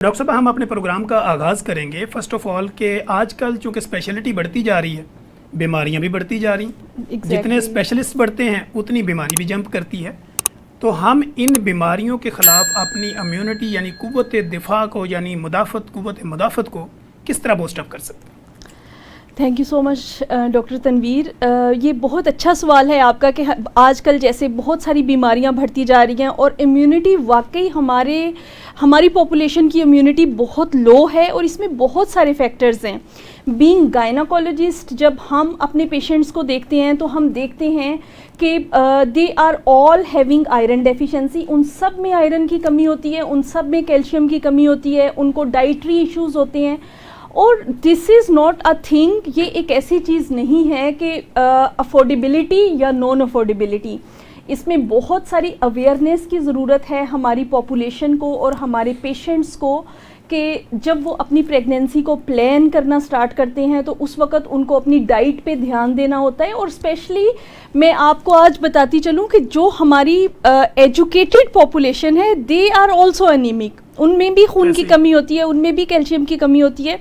Doctor صاحب ہم اپنے پروگرام کا آغاز کریں گے فرسٹ آف آل کہ آج کل چونکہ اسپیشلٹی بڑھتی جا رہی ہے، بیماریاں بھی بڑھتی جا رہی ہیں، جتنے اسپیشلسٹ بڑھتے ہیں اتنی بیماری بھی جمپ کرتی ہے، تو ہم ان بیماریوں کے خلاف اپنی امیونٹی یعنی قوت دفاع کو یعنی قوت مدافعت کو کس طرح بوسٹ اپ کر سکتے ہیں؟ Thank you so much doctor Tanveer. یہ بہت اچھا سوال ہے آپ کا کہ آج کل جیسے بہت ساری بیماریاں بڑھتی جا رہی ہیں اور امیونٹی واقعی ہماری پاپولیشن کی امیونٹی بہت لو ہے اور اس میں بہت سارے فیکٹرز ہیں. بینگ گائناکولوجسٹ جب ہم اپنے پیشنٹس کو دیکھتے ہیں تو ہم دیکھتے ہیں کہ they are all having iron deficiency. ان سب میں آئرن کی کمی ہوتی ہے, ان سب میں کیلشیم کی کمی ہوتی ہے, ان کو ڈائٹری ایشوز ہوتے ہیں. اور دس از ناٹ اے تھنگ, یہ ایک ایسی چیز نہیں ہے کہ افورڈیبلٹی یا نان افورڈیبلٹی. اس میں بہت ساری اویئرنیس کی ضرورت ہے ہماری پاپولیشن کو اور ہمارے پیشنٹس کو کہ جب وہ اپنی پریگنینسی کو پلان کرنا سٹارٹ کرتے ہیں تو اس وقت ان کو اپنی ڈائٹ پہ دھیان دینا ہوتا ہے. اور اسپیشلی میں آپ کو آج بتاتی چلوں کہ جو ہماری ایجوکیٹڈ پاپولیشن ہے دے آر آلسو انیمک. ان میں بھی خون کی کمی ہوتی ہے, ان میں بھی کیلشیم کی کمی ہوتی ہے.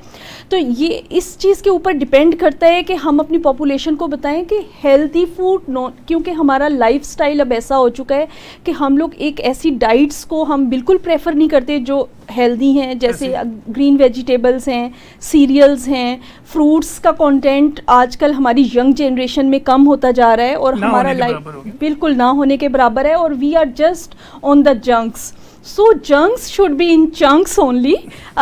تو یہ اس چیز کے اوپر ڈپینڈ کرتا ہے کہ ہم اپنی پاپولیشن کو بتائیں کہ ہیلتھی فوڈ کیونکہ ہمارا لائف سٹائل اب ایسا ہو چکا ہے کہ ہم لوگ ایک ایسی ڈائٹس کو ہم بالکل پریفر نہیں کرتے جو ہیلدی ہیں, جیسے گرین ویجیٹیبلس ہیں, سیریلز ہیں, فروٹس کا کنٹینٹ آج کل ہماری ینگ جنریشن میں کم ہوتا جا رہا ہے اور ہمارا لائف بالکل نہ ہونے کے برابر ہے اور we are just on the junks. So junks should be in chunks only,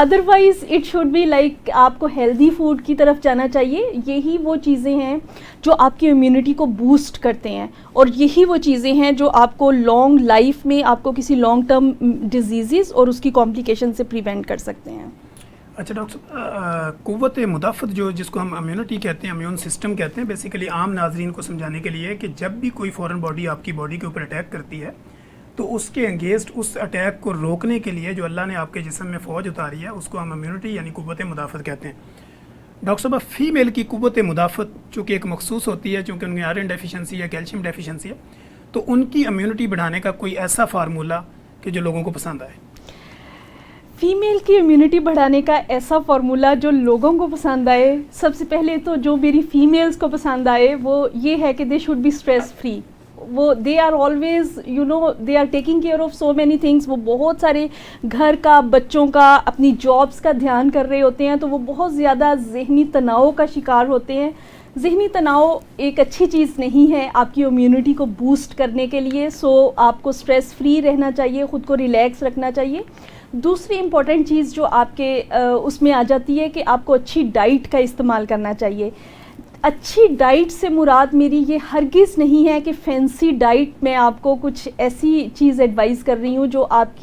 otherwise it should be like آپ کو healthy food کی طرف جانا چاہیے. یہی وہ چیزیں ہیں جو آپ کی امیونٹی کو بوسٹ کرتے ہیں اور یہی وہ چیزیں ہیں جو آپ کو لانگ لائف میں آپ کو کسی لانگ ٹرم ڈیزیزز اور اس کی کمپلیکیشن سے پریونٹ کر سکتے ہیں. اچھا ڈاکٹر صاحب, قوت مدافعت جس کو ہم امیونٹی کہتے ہیں, امیون سسٹم کہتے ہیں, بیسیکلی عام ناظرین کو سمجھانے کے لیے کہ جب بھی کوئی فورن باڈی آپ کی باڈی کے اوپر اٹیک کرتی ہے تو اس کے انگیزڈ اس اٹیک کو روکنے کے لیے جو اللہ نے آپ کے جسم میں فوج اتاری ہے اس کو ہم امیونٹی یعنی قوت مدافعت کہتے ہیں. ڈاکٹر صاحب فیمیل کی قوت مدافعت چونکہ ایک مخصوص ہوتی ہے چونکہ ان میں آئرن ڈیفیشنسی یا کیلشیم ڈیفیشنسی ہے, تو ان کی امیونٹی بڑھانے کا کوئی ایسا فارمولہ کہ جو لوگوں کو پسند آئے؟ فیمیل کی امیونٹی بڑھانے کا ایسا فارمولہ جو لوگوں کو پسند آئے, سب سے پہلے تو جو میری فیمیلز کو پسند آئے وہ یہ ہے کہ they should be stress free. وہ they are always they are taking care of so many things. وہ بہت سارے گھر کا, بچوں کا, اپنی جابس کا دھیان کر رہے ہوتے ہیں, تو وہ بہت زیادہ ذہنی تناؤ کا شکار ہوتے ہیں. ذہنی تناؤ ایک اچھی چیز نہیں ہے آپ کی امیونٹی کو بوسٹ کرنے کے لیے. سو آپ کو اسٹریس فری رہنا چاہیے, خود کو ریلیکس رکھنا چاہیے. دوسری امپورٹنٹ چیز جو آپ کے اس میں آ جاتی ہے کہ آپ کو اچھی ڈائٹ کا استعمال کرنا چاہیے. اچھی ڈائٹ سے مراد میری یہ ہرگز نہیں ہے کہ فینسی ڈائٹ میں آپ کو کچھ ایسی چیز ایڈوائز کر رہی ہوں جو آپ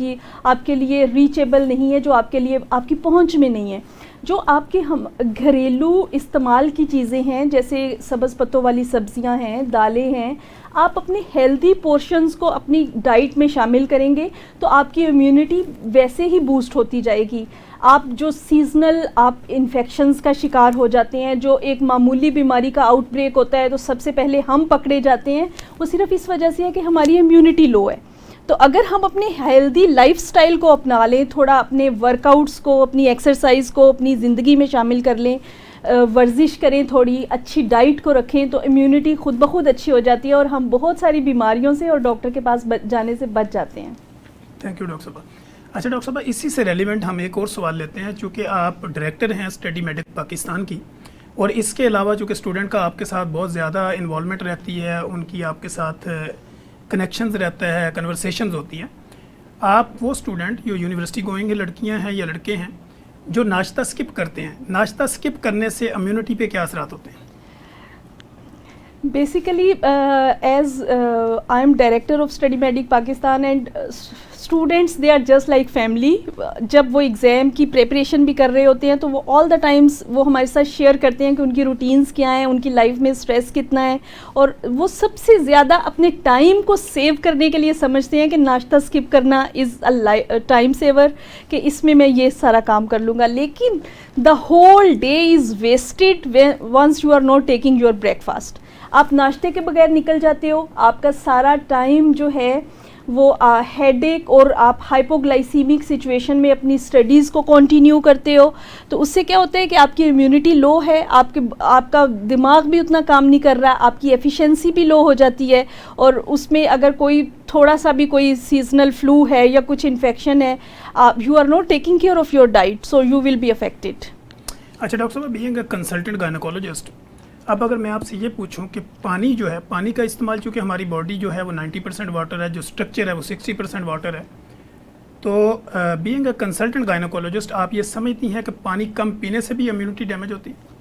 کے لیے ریچیبل نہیں ہے, جو آپ کے لیے آپ کی پہنچ میں نہیں ہے. جو آپ کے گھریلو استعمال کی چیزیں ہیں جیسے سبز پتوں والی سبزیاں ہیں, دالیں ہیں, آپ اپنے ہیلدی پورشنز کو اپنی ڈائٹ میں شامل کریں گے تو آپ کی امیونٹی ویسے ہی بوسٹ ہوتی جائے گی. آپ جو سیزنل آپ انفیکشنز کا شکار ہو جاتے ہیں, جو ایک معمولی بیماری کا آؤٹ بریک ہوتا ہے تو سب سے پہلے ہم پکڑے جاتے ہیں, وہ صرف اس وجہ سے ہے کہ ہماری امیونٹی لو ہے. تو اگر ہم اپنے ہیلدی لائف سٹائل کو اپنا لیں, تھوڑا اپنے ورک آؤٹس کو, اپنی ایکسرسائز کو اپنی زندگی میں شامل کر لیں, ورزش کریں, تھوڑی اچھی ڈائٹ کو رکھیں, تو امیونٹی خود بخود اچھی ہو جاتی ہے اور ہم بہت ساری بیماریوں سے اور ڈاکٹر کے پاس جانے سے بچ جاتے ہیں. تھینک یو ڈاکٹر صاحب. اچھا ڈاکٹر صاحب اسی سے ریلیونٹ ہم ایک اور سوال لیتے ہیں, چونکہ آپ ڈائریکٹر ہیں اسٹڈی میڈک پاکستان کی, اور اس کے علاوہ چونکہ اسٹوڈنٹ کا آپ کے ساتھ بہت زیادہ انوالومنٹ رہتی ہے, ان کی آپ کے ساتھ کنیکشنز رہتا ہے, کنورسیشنز ہوتی ہیں. آپ وہ اسٹوڈنٹ جو یونیورسٹی گوئنگ لڑکیاں ہیں یا لڑکے ہیں جو ناشتہ اسکپ کرتے ہیں, ناشتہ اسکپ کرنے سے امیونٹی پہ کیا اثرات ہوتے ہیں؟ Basically as I am director of study Medic Pakistan and students they are just like family. جب وہ ایگزام کی پریپریشن بھی کر رہے ہوتے ہیں تو وہ آل دا ٹائمس وہ ہمارے ساتھ شیئر کرتے ہیں کہ ان کی روٹینز کیا ہیں, ان کی لائف میں اسٹریس کتنا ہے, اور وہ سب سے زیادہ اپنے ٹائم کو سیو کرنے کے لیے سمجھتے ہیں کہ ناشتہ اسکپ کرنا از اے ٹائم سیور, کہ اس میں یہ سارا کام کر لوں گا. لیکن the whole day is wasted once you are not taking your breakfast. آپ ناشتے کے بغیر نکل جاتے ہو, آپ کا سارا ٹائم جو ہے وہ ہیڈ ایک اور آپ ہائپوگلائسیمک سچویشن میں اپنی اسٹڈیز کو کنٹینیو کرتے ہو تو اس سے کیا ہوتا ہے کہ آپ کی امیونٹی لو ہے, آپ کا دماغ بھی اتنا کام نہیں کر رہا, آپ کی ایفیشنسی بھی لو ہو جاتی ہے, اور اس میں اگر کوئی تھوڑا سا بھی کوئی سیزنل فلو ہے یا کچھ انفیکشن ہے, you are not taking care of your diet, so you will be affected. اچھا ڈاکٹر صاحب, بینگ اے کنسلٹنٹ گائنیکولوجسٹ, اب اگر میں آپ سے یہ پوچھوں کہ پانی جو ہے, پانی کا استعمال چونکہ ہماری باڈی جو ہے وہ 90% واٹر ہے, جو اسٹرکچر ہے وہ 60% واٹر ہے, تو بینگ اے کنسلٹنٹ گائنیکولوجسٹ آپ یہ سمجھتی ہیں کہ پانی کم پینے سے بھی امیونٹی ڈیمیج ہوتی ہے؟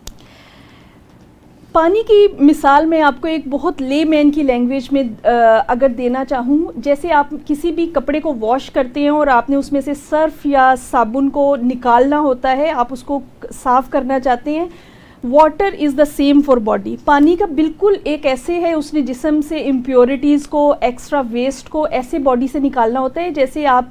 پانی کی مثال میں آپ کو ایک بہت لے مین کی لینگویج میں اگر دینا چاہوں, جیسے آپ کسی بھی کپڑے کو واش کرتے ہیں اور آپ نے اس میں سے سرف یا صابن کو نکالنا ہوتا ہے, آپ اس کو صاف کرنا چاہتے ہیں, water is the same for body. پانی کا بالکل ایک ایسے ہے, اس نے جسم سے امپیورٹیز کو, ایکسٹرا ویسٹ کو ایسے باڈی سے نکالنا ہوتا ہے جیسے آپ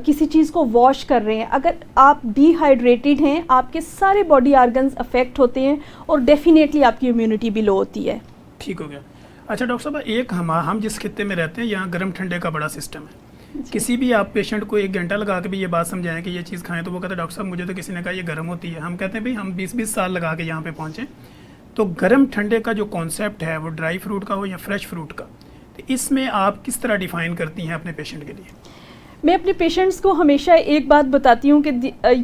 کسی چیز کو واش کر رہے ہیں. اگر آپ ڈی ہائیڈریٹڈ ہیں, آپ کے سارے باڈی آرگنز افیکٹ ہوتے ہیں اور ڈیفینیٹلی آپ کی امیونٹی بھی لو ہوتی ہے. ٹھیک ہو گیا. اچھا ڈاکٹر صاحب, ایک ہم جس خطے میں رہتے ہیں یہاں گرم ٹھنڈے کا بڑا سسٹم ہے. کسی بھی آپ پیشنٹ کو 1 گھنٹہ لگا کے بھی یہ بات سمجھائیں کہ یہ چیز کھائیں تو وہ کہتے ہیں ڈاکٹر صاحب مجھے تو کسی نے کہا یہ گرم ہوتی ہے. ہم کہتے ہیں بھائی ہم 20 سال لگا کے یہاں پہ پہنچیں, تو گرم ٹھنڈے کا جو کانسیپٹ ہے وہ ڈرائی فروٹ کا ہو یا فریش فروٹ کا, تو اس میں آپ کس طرح ڈیفائن کرتی ہیں اپنے پیشنٹ کے لیے؟ میں اپنے پیشنٹس کو ہمیشہ ایک بات بتاتی ہوں کہ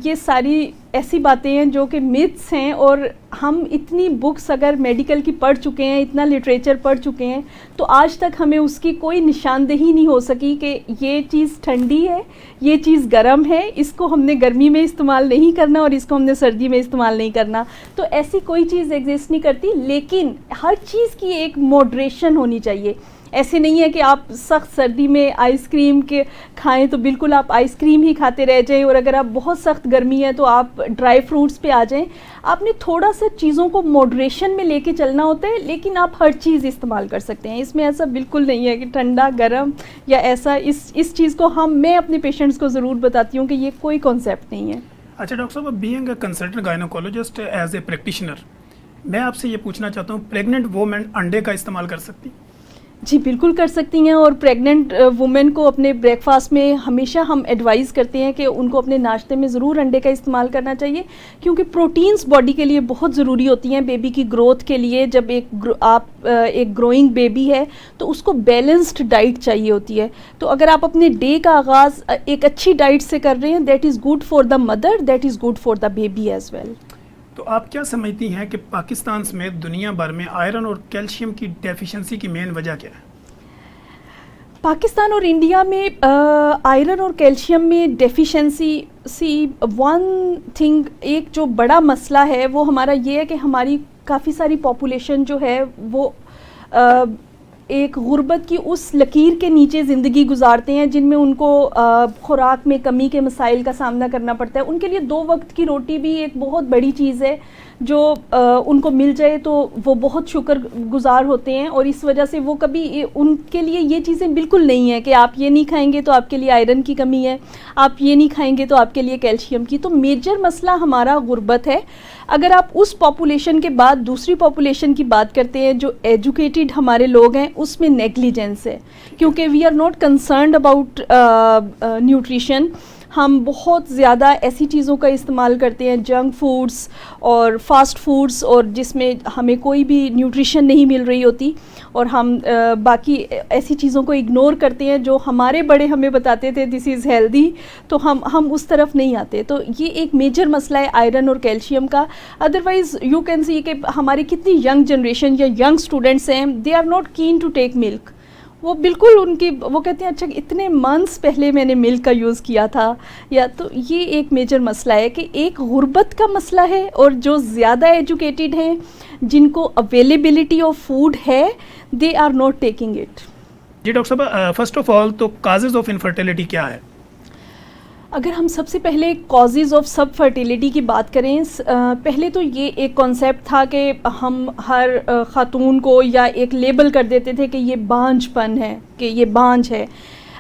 یہ ساری ایسی باتیں ہیں جو کہ میتھس ہیں, اور ہم اتنی بکس اگر میڈیکل کی پڑھ چکے ہیں, اتنا لٹریچر پڑھ چکے ہیں, تو آج تک ہمیں اس کی کوئی نشاندہی نہیں ہو سکی کہ یہ چیز ٹھنڈی ہے, یہ چیز گرم ہے, اس کو ہم نے گرمی میں استعمال نہیں کرنا اور اس کو ہم نے سردی میں استعمال نہیں کرنا. تو ایسی کوئی چیز ایگزسٹ نہیں کرتی, لیکن ہر چیز کی ایک ماڈریشن ہونی چاہیے. ایسے نہیں ہے کہ آپ سخت سردی میں آئس کریم کے کھائیں تو بالکل آپ آئس کریم ہی کھاتے رہ جائیں, اور اگر آپ بہت سخت گرمی ہے تو آپ ڈرائی فروٹس پہ آ جائیں. آپ نے تھوڑا سا چیزوں کو ماڈریشن میں لے کے چلنا ہوتا ہے, لیکن آپ ہر چیز استعمال کر سکتے ہیں. اس میں ایسا بالکل نہیں ہے کہ ٹھنڈا گرم یا ایسا, اس چیز کو میں اپنے پیشنٹس کو ضرور بتاتی ہوں کہ یہ کوئی کانسیپٹ نہیں ہے. اچھا ڈاکٹر صاحب, being a consultant gynaecologist as a practitioner, میں آپ سے یہ پوچھنا چاہتا ہوں پریگننٹ وومن انڈے کا استعمال کر سکتی؟ جی بالکل کر سکتی ہیں, اور پریگننٹ وومن کو اپنے بریک فاسٹ میں ہمیشہ ہم ایڈوائز کرتے ہیں کہ ان کو اپنے ناشتے میں ضرور انڈے کا استعمال کرنا چاہیے, کیونکہ پروٹینز باڈی کے لیے بہت ضروری ہوتی ہیں بیبی کی گروتھ کے لیے. جب آپ ایک گروئنگ بیبی ہے تو اس کو بیلنسڈ ڈائٹ چاہیے ہوتی ہے. تو اگر آپ اپنے ڈے کا آغاز ایک اچھی ڈائٹ سے کر رہے ہیں, that is good for the mother, that is good for the baby as well. تو آپ کیا سمجھتی ہیں کہ پاکستان سمیت دنیا بھر میں آئرن اور کیلشیم کی ڈیفیشنسی کی مین وجہ کیا ہے؟ پاکستان اور انڈیا میں آئرن اور کیلشیم میں ڈیفیشنسی ون تھنگ, ایک جو بڑا مسئلہ ہے وہ ہمارا یہ ہے کہ ہماری کافی ساری پاپولیشن جو ہے وہ ایک غربت کی اس لکیر کے نیچے زندگی گزارتے ہیں, جن میں ان کو خوراک میں کمی کے مسائل کا سامنا کرنا پڑتا ہے. ان کے لیے 2 وقت کی روٹی بھی ایک بہت بڑی چیز ہے, جو ان کو مل جائے تو وہ بہت شکر گزار ہوتے ہیں, اور اس وجہ سے وہ کبھی ان کے لیے یہ چیزیں بالکل نہیں ہیں کہ آپ یہ نہیں کھائیں گے تو آپ کے لیے آئرن کی کمی ہے, آپ یہ نہیں کھائیں گے تو آپ کے لیے کیلشیم کی. تو میجر مسئلہ ہمارا غربت ہے. اگر آپ اس پاپولیشن کے بعد دوسری پاپولیشن کی بات کرتے ہیں جو ایجوکیٹڈ ہمارے لوگ ہیں, اس میں نیگلیجنس ہے, کیونکہ we are not concerned about nutrition. ہم بہت زیادہ ایسی چیزوں کا استعمال کرتے ہیں, جنک فوڈس اور فاسٹ فوڈس, اور جس میں ہمیں کوئی بھی نیوٹریشن نہیں مل رہی ہوتی, اور ہم باقی ایسی چیزوں کو اگنور کرتے ہیں جو ہمارے بڑے ہمیں بتاتے تھے دس از ہیلدی, تو ہم اس طرف نہیں آتے. تو یہ ایک میجر مسئلہ ہے آئرن اور کیلشیم کا. ادروائز یو کین سی کہ ہماری کتنی ینگ جنریشن یا ینگ اسٹوڈنٹس ہیں, they are not keen to take milk. وہ بالکل وہ کہتے ہیں اچھا اتنے منتھس پہلے میں نے ملک کا یوز کیا تھا, یا تو یہ ایک میجر مسئلہ ہے کہ ایک غربت کا مسئلہ ہے, اور جو زیادہ ایجوکیٹڈ ہیں جن کو اویلیبلٹی آف فوڈ ہے, they are not taking it. جی ڈاکٹر صاحب, فرسٹ آف آل تو کازز آف انفرٹیلٹی کیا ہے؟ اگر ہم سب سے پہلے کازز آف سب فرٹیلیٹی کی بات کریں, پہلے تو یہ ایک کانسیپٹ تھا کہ ہم ہر خاتون کو یا ایک لیبل کر دیتے تھے کہ یہ بانجھ پن ہے, کہ یہ بانجھ ہے.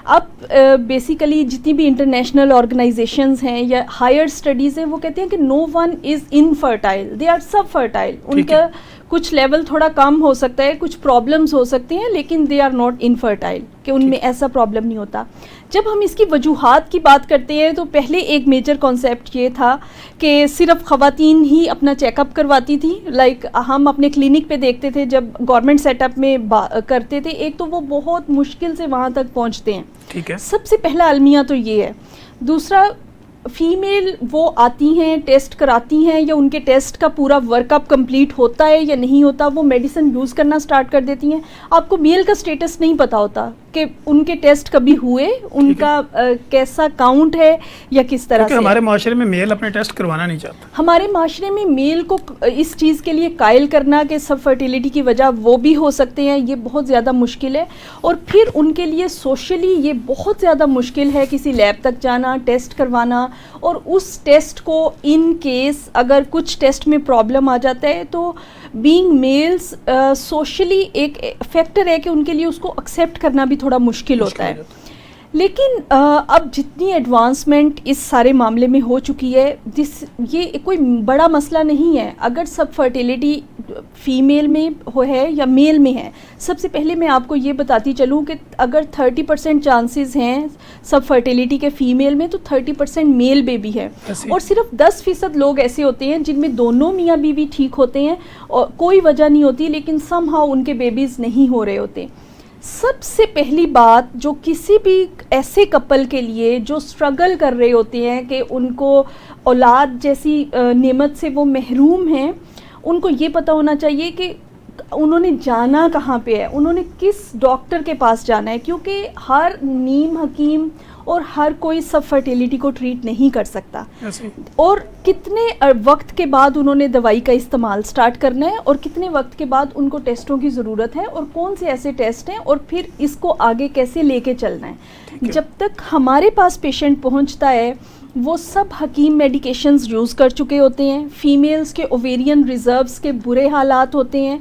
اب بیسیکلی جتنی بھی انٹرنیشنل آرگنائزیشنز ہیں یا ہائر اسٹڈیز ہیں, وہ کہتے ہیں کہ no one is infertile, they are سب فرٹائل. ان کا کچھ لیول تھوڑا کم ہو سکتا ہے, کچھ پرابلمس ہو سکتے ہیں, لیکن دے آر ناٹ انفرٹائل, کہ ان میں ایسا پرابلم نہیں ہوتا. جب ہم اس کی وجوہات کی بات کرتے ہیں تو پہلے ایک میجر کانسیپٹ یہ تھا کہ صرف خواتین ہی اپنا چیک اپ کرواتی تھی. لائک ہم اپنے کلینک پہ دیکھتے تھے جب گورنمنٹ سیٹ اپ میں کرتے تھے, ایک تو وہ بہت مشکل سے وہاں تک پہنچتے ہیں, ٹھیک ہے, سب سے پہلا المیہ تو یہ ہے. دوسرا, فیمیل وہ آتی ہیں, ٹیسٹ کراتی ہیں, یا ان کے ٹیسٹ کا پورا ورک اپ کمپلیٹ ہوتا ہے یا نہیں ہوتا, وہ میڈیسن یوز کرنا سٹارٹ کر دیتی ہیں. آپ کو میل کا سٹیٹس نہیں پتا ہوتا کہ ان کے ٹیسٹ کبھی ہوئے, ان کا کیسا کاؤنٹ ہے یا کس طرح سے. ہمارے معاشرے میں میل اپنے ٹیسٹ کروانا نہیں چاہتا. ہمارے معاشرے میں میل کو اس چیز کے لیے قائل کرنا کہ سب فرٹیلیٹی کی وجہ وہ بھی ہو سکتے ہیں, یہ بہت زیادہ مشکل ہے. اور پھر ان کے لیے سوشلی یہ بہت زیادہ مشکل ہے کسی لیب تک جانا, ٹیسٹ کروانا, اور اس ٹیسٹ کو ان کیس اگر کچھ ٹیسٹ میں پرابلم آ جاتا ہے تو بینگ میلز سوشلی ایک فیکٹر ہے کہ ان کے لیے اس کو ایکسیپٹ کرنا بھی تھوڑا مشکل ہوتا ہے. لیکن اب جتنی ایڈوانسمنٹ اس سارے معاملے میں ہو چکی ہے, یہ کوئی بڑا مسئلہ نہیں ہے. اگر سب فرٹیلیٹی فیمیل میں ہے یا میل میں ہے, سب سے پہلے میں آپ کو یہ بتاتی چلوں کہ اگر 30% چانسز ہیں سب فرٹیلیٹی کے فیمیل میں, تو 30% میل میں بھی ہے. اور صرف 10% لوگ ایسے ہوتے ہیں جن میں دونوں میاں بیوی ٹھیک ہوتے ہیں اور کوئی وجہ نہیں ہوتی, لیکن سم ہاؤ ان کے بیبیز نہیں ہو رہے ہوتے. سب سے پہلی بات جو کسی بھی ایسے کپل کے لیے جو اسٹرگل کر رہے ہوتے ہیں کہ ان کو اولاد جیسی نعمت سے وہ محروم ہیں, ان کو یہ پتہ ہونا چاہیے کہ انہوں نے جانا کہاں پہ ہے, انہوں نے کس ڈاکٹر کے پاس جانا ہے, کیونکہ ہر نیم حکیم اور ہر کوئی سب فرٹیلیٹی کو ٹریٹ نہیں کر سکتا, اور کتنے وقت کے بعد انہوں نے دوائی کا استعمال سٹارٹ کرنا ہے, اور کتنے وقت کے بعد ان کو ٹیسٹوں کی ضرورت ہے, اور کون سے ایسے ٹیسٹ ہیں, اور پھر اس کو آگے کیسے لے کے چلنا ہے. جب تک ہمارے پاس پیشنٹ پہنچتا ہے وہ سب حکیم میڈیکیشنز یوز کر چکے ہوتے ہیں, فیمیلز کے اوویرین ریزروز کے برے حالات ہوتے ہیں,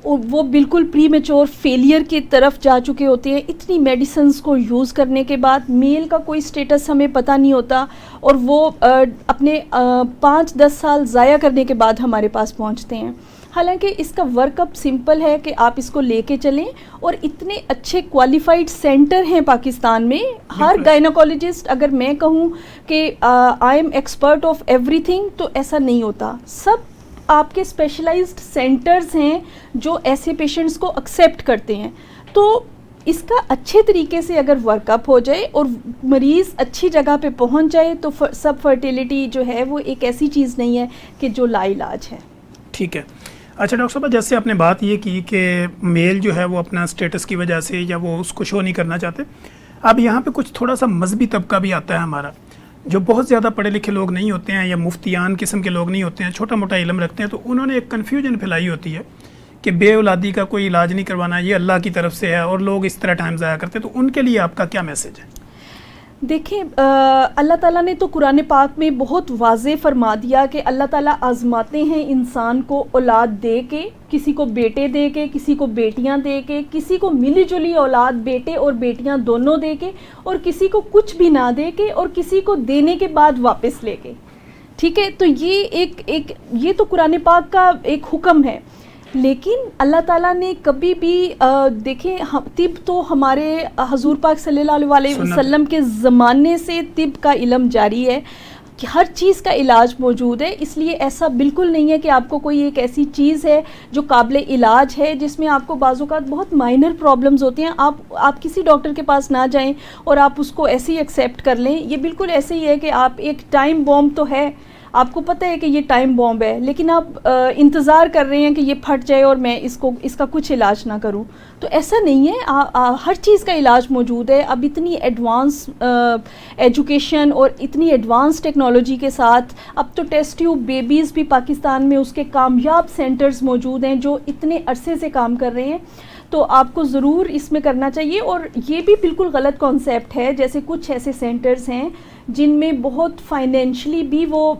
وہ بالکل پری میچور فیلئر کی طرف جا چکے ہوتے ہیں. اتنی میڈیسنز کو یوز کرنے کے بعد میل کا کوئی سٹیٹس ہمیں پتہ نہیں ہوتا, اور وہ اپنے 5-10 سال ضائع کرنے کے بعد ہمارے پاس پہنچتے ہیں. حالانکہ اس کا ورک اپ سمپل ہے کہ آپ اس کو لے کے چلیں, اور اتنے اچھے کوالیفائڈ سینٹر ہیں پاکستان میں. ہر گائناکولوجسٹ, اگر میں کہوں کہ I am expert of every thing, تو ایسا نہیں ہوتا. سب آپ کے اسپیشلائزڈ سینٹرز ہیں جو ایسے پیشنٹس کو ایکسیپٹ کرتے ہیں. تو اس کا اچھے طریقے سے اگر ورک اپ ہو جائے اور مریض اچھی جگہ پہ پہنچ جائے, تو سب فرٹیلیٹی جو ہے وہ ایک ایسی چیز نہیں ہے کہ جو لا علاج ہے. ٹھیک ہے. اچھا ڈاکٹر صاحب, جیسے آپ نے بات یہ کی کہ میل جو ہے وہ اپنا اسٹیٹس کی وجہ سے یا وہ اس کو شو نہیں کرنا چاہتے, اب یہاں پہ کچھ تھوڑا سا مذہبی طبقہ بھی آتا ہے ہمارا, جو بہت زیادہ پڑھے لکھے لوگ نہیں ہوتے ہیں یا مفتیان قسم کے لوگ نہیں ہوتے ہیں, چھوٹا موٹا علم رکھتے ہیں, تو انہوں نے ایک کنفیوژن پھیلائی ہوتی ہے کہ بے اولادی کا کوئی علاج نہیں کروانا, یہ اللہ کی طرف سے ہے, اور لوگ اس طرح ٹائم ضائع کرتے ہیں. تو ان کے لیے آپ کا کیا میسج ہے؟ دیکھیں, اللہ تعالیٰ نے تو قرآن پاک میں بہت واضح فرما دیا کہ اللہ تعالیٰ آزماتے ہیں انسان کو اولاد دے کے, کسی کو بیٹے دے کے, کسی کو بیٹیاں دے کے, کسی کو ملی جلی اولاد بیٹے اور بیٹیاں دونوں دے کے, اور کسی کو کچھ بھی نہ دے کے, اور کسی کو دینے کے بعد واپس لے کے. ٹھیک ہے, تو یہ تو قرآن پاک کا ایک حکم ہے. لیکن اللہ تعالیٰ نے کبھی بھی دیکھیں, طب تو ہمارے حضور پاک صلی اللہ علیہ وسلم کے زمانے سے طب کا علم جاری ہے کہ ہر چیز کا علاج موجود ہے. اس لیے ایسا بالکل نہیں ہے کہ آپ کو کوئی ایک ایسی چیز ہے جو قابل علاج ہے جس میں آپ کو بعض اوقات بہت مائنر پرابلمز ہوتے ہیں, آپ کسی ڈاکٹر کے پاس نہ جائیں اور آپ اس کو ایسے ہی ایکسیپٹ کر لیں. یہ بالکل ایسے ہی ہے کہ آپ ایک ٹائم بومب تو ہے, آپ کو پتہ ہے کہ یہ ٹائم بومب ہے, لیکن آپ انتظار کر رہے ہیں کہ یہ پھٹ جائے اور میں اس کا کچھ علاج نہ کروں. تو ایسا نہیں ہے, ہر چیز کا علاج موجود ہے. اب اتنی ایڈوانس ایجوکیشن اور اتنی ایڈوانس ٹیکنالوجی کے ساتھ اب تو ٹیسٹ ٹیوب بیبیز بھی پاکستان میں اس کے کامیاب سینٹرز موجود ہیں جو اتنے عرصے سے کام کر رہے ہیں. تو آپ کو ضرور اس میں کرنا چاہیے. اور یہ بھی بالکل غلط کانسیپٹ ہے, جیسے کچھ ایسے سینٹرز ہیں جن میں بہت فائنینشلی بھی وہ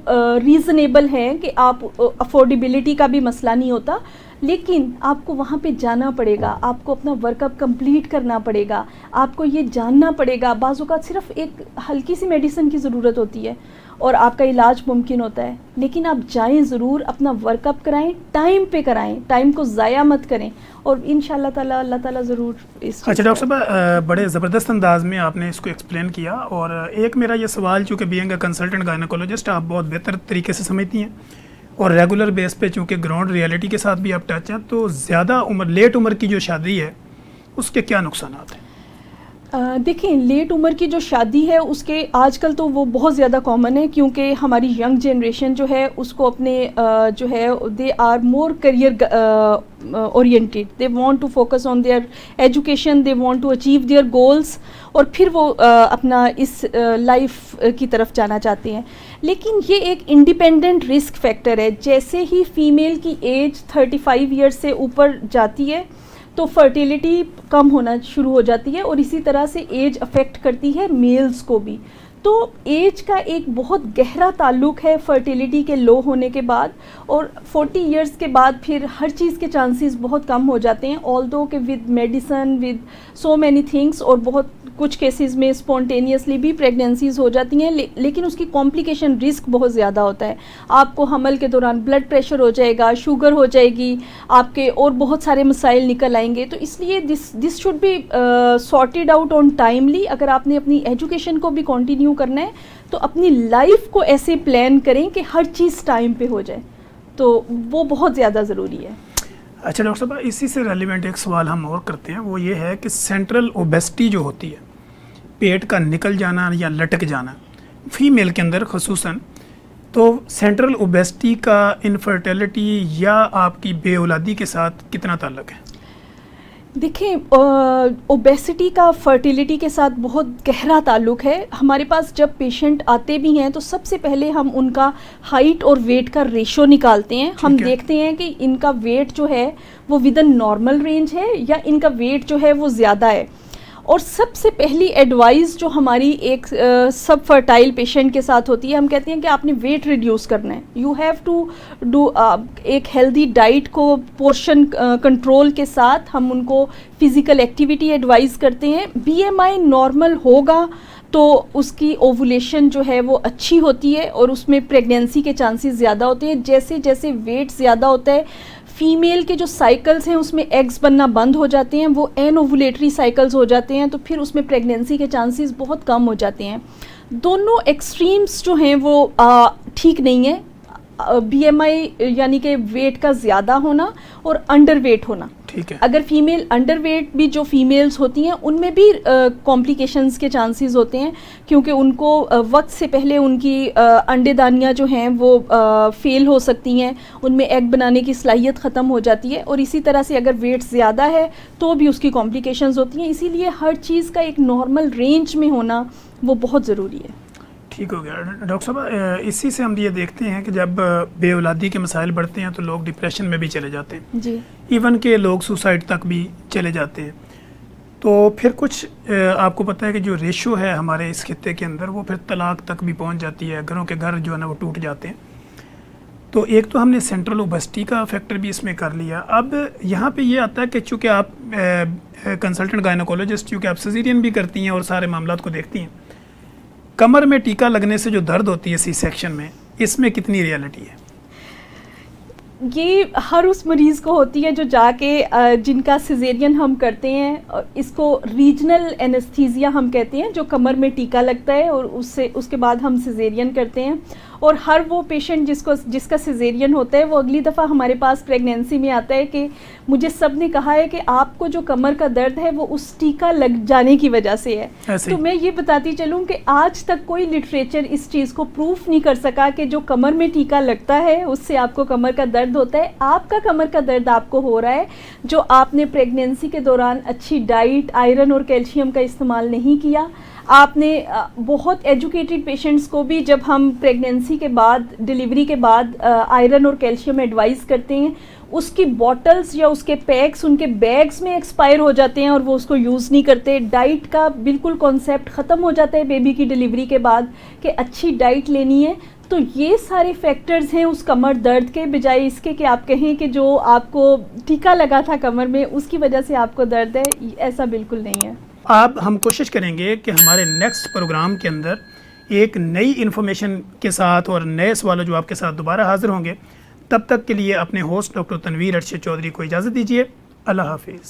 ریزنیبل ہیں کہ آپ افورڈیبلٹی کا بھی مسئلہ نہیں ہوتا, لیکن آپ کو وہاں پہ جانا پڑے گا, آپ کو اپنا ورک اپ کمپلیٹ کرنا پڑے گا, آپ کو یہ جاننا پڑے گا. بعض اوقات صرف ایک ہلکی سی میڈیسن کی ضرورت ہوتی ہے, اور آپ کا علاج ممکن ہوتا ہے. لیکن آپ جائیں ضرور, اپنا ورک اپ کرائیں, ٹائم پہ کرائیں, ٹائم کو ضائع مت کریں, اور انشاءاللہ تعالیٰ اللہ تعالیٰ ضرور اس. اچھا ڈاکٹر صاحب, بڑے زبردست انداز میں آپ نے اس کو ایکسپلین کیا, اور ایک میرا یہ سوال, چونکہ بینگ اے کنسلٹنٹ گائنیکولوجسٹ آپ بہت بہتر طریقے سے سمجھتی ہیں, اور ریگولر بیس پہ چونکہ گراؤنڈ ریئلٹی کے ساتھ بھی آپ ٹچ ہیں, تو زیادہ لیٹ عمر کی جو شادی ہے اس کے کیا نقصانات ہیں؟ دیکھیں, لیٹ عمر کی جو شادی ہے اس کے آج کل تو وہ بہت زیادہ کامن ہے, کیونکہ ہماری ینگ جنریشن جو ہے اس کو اپنے جو ہے they are more career oriented, they want to focus on their education, they want to achieve their goals, اور پھر وہ اپنا اس لائف کی طرف جانا چاہتے ہیں. لیکن یہ ایک انڈیپینڈنٹ رسک فیکٹر ہے. جیسے ہی فیمیل کی ایج 35 ایئرس سے اوپر جاتی ہے تو فرٹیلیٹی کم ہونا شروع ہو جاتی ہے, اور اسی طرح سے ایج افیکٹ کرتی ہے میلز کو بھی. تو ایج کا ایک بہت گہرا تعلق ہے فرٹیلیٹی کے لو ہونے کے بعد, اور 40 ایئرس کے بعد پھر ہر چیز کے چانسز بہت کم ہو جاتے ہیں, آلدو کہ with medicine with so many things, اور بہت کچھ کیسز میں اسپونٹینیسلی بھی پریگنینسیز ہو جاتی ہیں, لیکن اس کی کمپلیکیشن رسک بہت زیادہ ہوتا ہے. آپ کو حمل کے دوران بلڈ پریشر ہو جائے گا, شوگر ہو جائے گی آپ کے, اور بہت سارے مسائل نکل آئیں گے. تو اس لیے this should be sorted out on timely. اگر آپ نے اپنی ایجوکیشن کو بھی کنٹینیو کرنا ہے تو اپنی لائف کو ایسے پلان کریں کہ ہر چیز ٹائم پہ ہو جائے, تو وہ بہت زیادہ ضروری ہے. اچھا ڈاکٹر صاحب, اسی سے ریلیونٹ ایک سوال ہم اور کرتے ہیں, وہ یہ ہے کہ سینٹرل اوبیسٹی جو ہوتی ہے, پیٹ کا نکل جانا یا لٹک جانا فیمیل کے اندر خصوصاً, تو سینٹرل اوبیسٹی کا انفرٹیلٹی یا آپ کی بے اولادی کے ساتھ کتنا تعلق ہے؟ دیکھیں, اوبیسٹی کا فرٹیلیٹی کے ساتھ بہت گہرا تعلق ہے. ہمارے پاس جب پیشنٹ آتے بھی ہیں تو سب سے پہلے ہم ان کا ہائٹ اور ویٹ کا ریشو نکالتے ہیں. ہم دیکھتے ہیں کہ ان کا ویٹ جو ہے وہ ود ان نارمل رینج ہے یا ان کا ویٹ جو ہے وہ زیادہ ہے. اور سب سے پہلی ایڈوائز جو ہماری ایک سب فرٹائل پیشنٹ کے ساتھ ہوتی ہے, ہم کہتے ہیں کہ آپ نے ویٹ ریڈیوس کرنا ہے. یو ہیو ٹو ڈو ایک ہیلدی ڈائٹ کو پورشن کنٹرول کے ساتھ ہم ان کو فزیکل ایکٹیویٹی ایڈوائز کرتے ہیں. بی ایم آئی نارمل ہوگا تو اس کی اوولیشن جو ہے وہ اچھی ہوتی ہے, اور اس میں پریگنینسی کے چانسز زیادہ ہوتے ہیں. جیسے جیسے ویٹ زیادہ ہوتا ہے, فیمیل کے جو سائیکلز ہیں اس میں ایگز بننا بند ہو جاتے ہیں, وہ این اوولیٹری سائیکلز ہو جاتے ہیں, تو پھر اس میں پریگنینسی کے چانسز بہت کم ہو جاتے ہیں. دونوں ایکسٹریمز جو ہیں وہ ٹھیک نہیں ہیں. بی ایم آئی یعنی کہ ویٹ کا زیادہ ہونا اور انڈر ویٹ ہونا. ٹھیک ہے. اگر فیمیل انڈر ویٹ بھی جو فیمیلز ہوتی ہیں ان میں بھی کمپلیکیشنز کے چانسز ہوتے ہیں, کیونکہ ان کو وقت سے پہلے ان کی انڈے دانیاں جو ہیں وہ فیل ہو سکتی ہیں, ان میں ایگ بنانے کی صلاحیت ختم ہو جاتی ہے. اور اسی طرح سے اگر ویٹ زیادہ ہے تو بھی اس کی کمپلیکیشنز ہوتی ہیں. اسی لیے ہر چیز کا ایک نارمل رینج میں ہونا وہ بہت ضروری ہے. ٹھیک ہو گیا. ڈاکٹر صاحب, اسی سے ہم یہ دیکھتے ہیں کہ جب بے اولادی کے مسائل بڑھتے ہیں تو لوگ ڈپریشن میں بھی چلے جاتے ہیں, جی, ایون کہ لوگ سوسائڈ تک بھی چلے جاتے ہیں. تو پھر کچھ آپ کو پتہ ہے کہ جو ریشو ہے ہمارے اس خطے کے اندر وہ پھر طلاق تک بھی پہنچ جاتی ہے, گھروں کے گھر جو ہے نا وہ ٹوٹ جاتے ہیں. تو ایک تو ہم نے سینٹرل اوبیسٹی کا فیکٹر بھی اس میں کر لیا. اب یہاں پہ یہ آتا ہے کہ چونکہ آپ کنسلٹنٹ گائنیکولوجسٹ, چونکہ آپ سیزیرین بھی کرتی ہیں اور سارے معاملات کو دیکھتی ہیں, کمر میں ٹیکا لگنے سے جو درد ہوتی ہے سی سیکشن میں, اس میں کتنی ریئلٹی ہے؟ یہ ہر اس مریض کو ہوتی ہے جو جا کے جن کا سیزیرین ہم کرتے ہیں, اس کو ریجنل اینستھیزیا ہم کہتے ہیں, جو کمر میں ٹیکا لگتا ہے اور اس کے بعد ہم سیزیرین کرتے ہیں. اور ہر وہ پیشنٹ جس کا سیزیرین ہوتا ہے وہ اگلی دفعہ ہمارے پاس پریگنینسی میں آتا ہے کہ مجھے سب نے کہا ہے کہ آپ کو جو کمر کا درد ہے وہ اس ٹیکا لگ جانے کی وجہ سے ہے. تو میں یہ بتاتی چلوں کہ آج تک کوئی لٹریچر اس چیز کو پروف نہیں کر سکا کہ جو کمر میں ٹیکا لگتا ہے اس سے آپ کو کمر کا درد ہوتا ہے. آپ کا کمر کا درد آپ کو ہو رہا ہے جو آپ نے پریگنینسی کے دوران اچھی ڈائٹ, آئرن اور کیلشیم کا استعمال نہیں کیا. آپ نے بہت ایجوکیٹڈ پیشنٹس کو بھی جب ہم پریگنینسی کے بعد, ڈیلیوری کے بعد آئرن اور کیلشیم ایڈوائز کرتے ہیں, اس کی بوٹلز یا اس کے پیکس ان کے بیگز میں ایکسپائر ہو جاتے ہیں اور وہ اس کو یوز نہیں کرتے. ڈائٹ کا بالکل کانسیپٹ ختم ہو جاتا ہے بیبی کی ڈیلیوری کے بعد کہ اچھی ڈائٹ لینی ہے. تو یہ سارے فیکٹرز ہیں اس کمر درد کے, بجائے اس کے کہ آپ کہیں کہ جو آپ کو ٹیکا لگا تھا کمر میں اس کی وجہ سے آپ کو درد ہے. ایسا بالکل نہیں ہے. اب ہم کوشش کریں گے کہ ہمارے نیکسٹ پروگرام کے اندر ایک نئی انفارمیشن کے ساتھ اور نئے سوال و جواب کے ساتھ دوبارہ حاضر ہوں گے. تب تک کے لیے اپنے ہوسٹ ڈاکٹر تنویر ارشد چودھری کو اجازت دیجیے. اللہ حافظ.